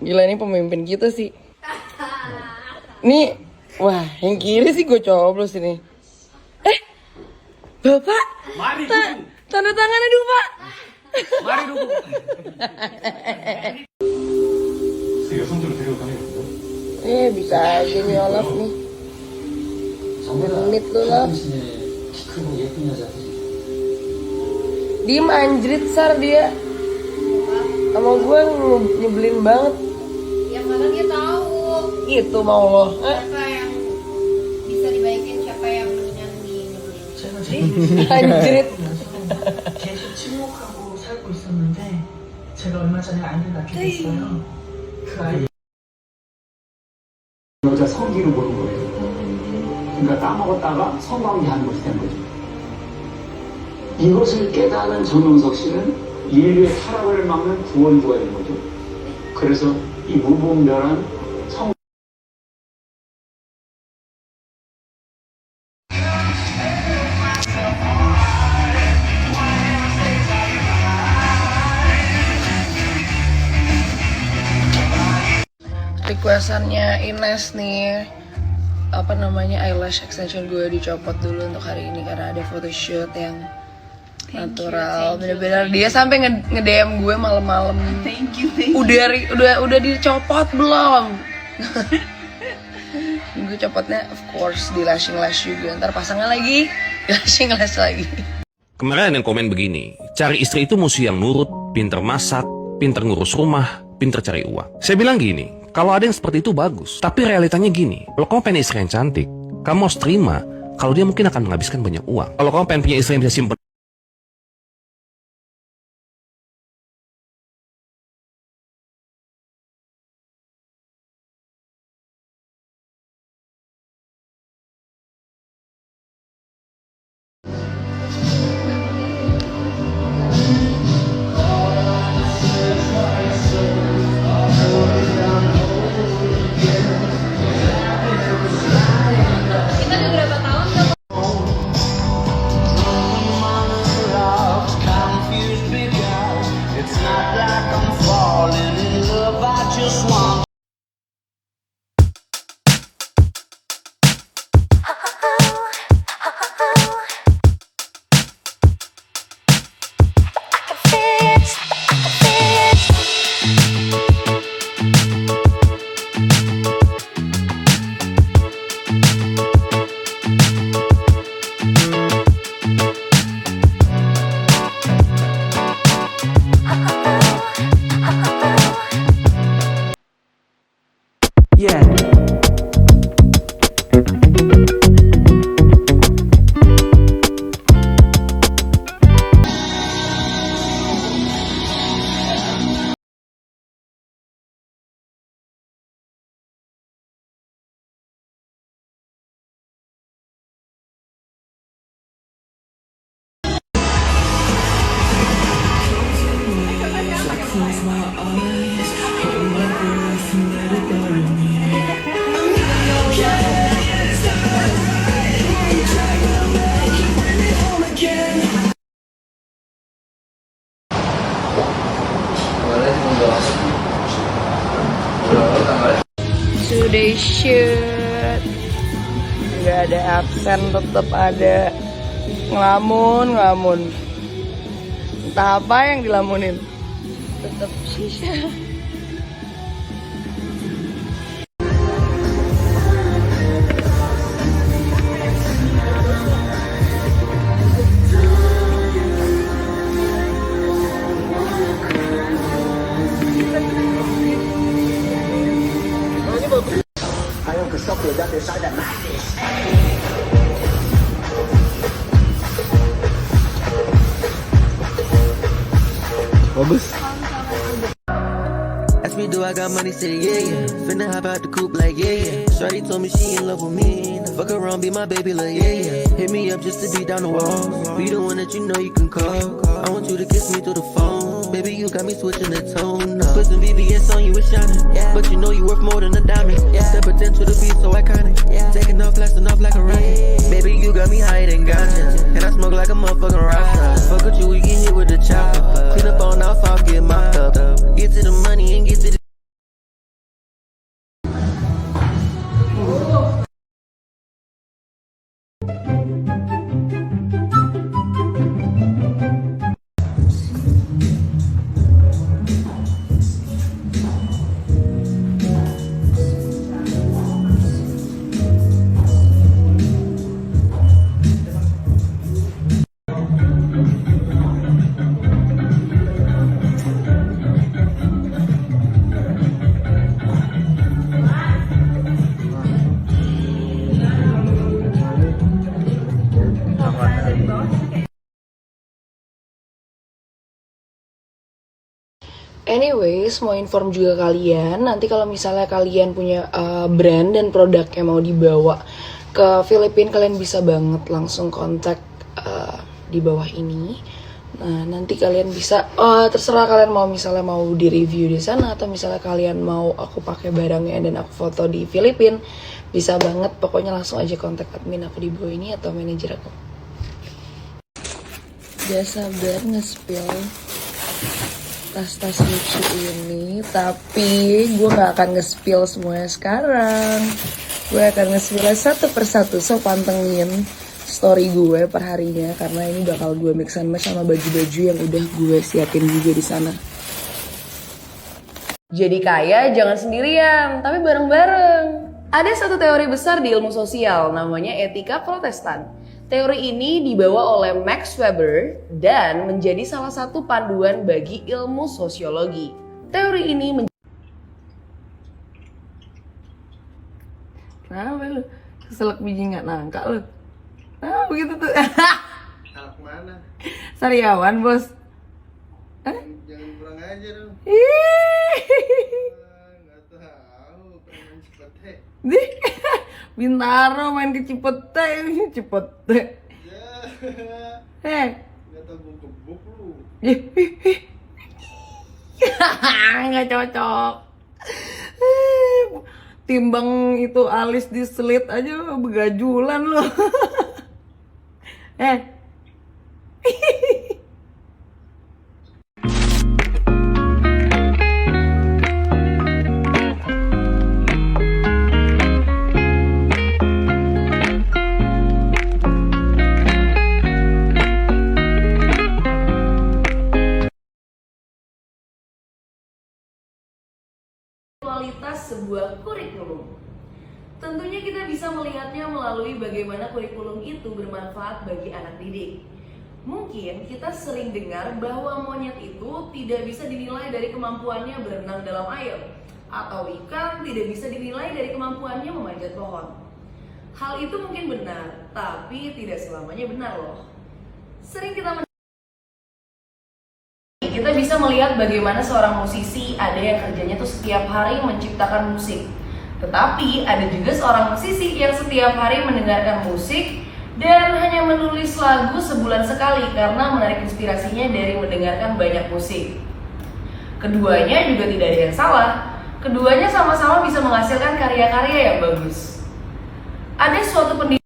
Gila, ini pemimpin kita sih. Nih, wah, yang kiri sih gue coblos ini. Bapak, Mari tanda tangannya dulu, Pak. Mari dukung. Bisa aja nih Olaf nih. Menit lu, Olaf. Diem anjrit, Sar, dia. Sama gue nyebelin banget. Ya mana dia tahu Itu mau lo. siapa yang bisa dibaikin, siapa yang nyanyi Anjrit. 계속 침묵하고 살고 있었는데 제가 얼마 전에 아이를 낳게 됐어요. 그 아이 여자 성기를 보는 거예요. 그러니까 까먹었다가 성관계하는 것이 된 거죠. 이것을 깨달은 정용석 씨는 인류의 타락을 막는 구원주가 된 거죠. 그래서 이 무분별한 성 Requestannya Ines nih, apa namanya, eyelash extension gue dicopot dulu untuk hari ini karena ada photoshoot yang natural. Bener-bener dia sampai nge-DM gue malam-malam. Thank you. Udah dicopot belum? Gue copotnya of course di lashing lash juga. Ntar pasangnya lagi, lashing lash lagi. Kemarin ada yang komen begini, cari istri itu mesti yang nurut, pinter masak, pinter ngurus rumah, pinter cari uang. Saya bilang gini, kalau ada yang seperti itu bagus. Tapi realitanya gini, kalau kamu pengen istri yang cantik, kamu harus terima kalau dia mungkin akan menghabiskan banyak uang. Kalau kamu pengen punya istri yang bisa simpen kita udah berapa tahun gak Sudah shoot, nggak ada absen, tetap ada ngelamun. Entah apa yang dilamunin, tetap sisa. bagus. Ask me, do I got money? Say yeah. Finna hop out the coupe like yeah. Shorty told me she in love with me. Fuck around, be my baby like yeah. Hit me up just to be down the wall. Be the one that you know you can call. I want you to kiss me through the phone. Baby, you got me switching the tone up. Put some VVS on you, it's shining. But you know you worth more than a diamond. The potential to be so iconic. Taking off, blasting off like a rocket. Baby, you got me higher than ganja. And I smoke like a motherfucking rockstar. Fuck with you, we get hit with the chopper. Clean up on off, I'll get mopped up. Get to the money and get to the Anyways, mau inform juga kalian, nanti kalau misalnya kalian punya brand dan produknya mau dibawa ke Filipina, kalian bisa banget langsung kontak di bawah ini. Nah, nanti kalian bisa, terserah kalian mau misalnya mau di review di sana, atau misalnya kalian mau aku pakai barangnya dan aku foto di Filipina, bisa banget. Pokoknya langsung aja kontak admin aku di bawah ini atau manajer aku. Gak sabar nge-spill tas-tas lucu ini, tapi gue gak akan nge-spill semuanya sekarang. Gue akan nge-spill satu persatu, so pantengin story gue per harinya, karena ini bakal gue mix and match sama baju-baju yang udah gue siapin juga di sana. Jadi kaya jangan sendirian, tapi bareng-bareng. Ada satu teori besar di ilmu sosial, namanya etika Protestan. Teori ini dibawa oleh Max Weber dan menjadi salah satu panduan bagi ilmu sosiologi. Teori ini Kenapa lu? Keselak biji nggak nangka lu? Ah, begitu tuh. Anak mana? Sariawan, bos. Jangan kurang aja dong. Ih. Nggak tahu, pengen Cipete. Bintaro main ke Cipete. Ya, nggak tahu gebuk lu. Nggak cocok. Timbang itu alis diselit aja begajulan loh. Kualitas sebuah kurikulum. Tentunya kita bisa melihatnya melalui bagaimana kurikulum itu bermanfaat bagi anak didik. Mungkin kita sering dengar bahwa monyet itu tidak bisa dinilai dari kemampuannya berenang dalam air, atau ikan tidak bisa dinilai dari kemampuannya memanjat pohon. Hal itu mungkin benar, tapi tidak selamanya benar loh. Sering kita bisa melihat bagaimana seorang musisi ada yang kerjanya tuh setiap hari menciptakan musik. Tetapi ada juga seorang musisi yang setiap hari mendengarkan musik dan hanya menulis lagu sebulan sekali karena menarik inspirasinya dari mendengarkan banyak musik. Keduanya juga tidak ada yang salah. Keduanya sama-sama bisa menghasilkan karya-karya yang bagus. Ada suatu pendidikan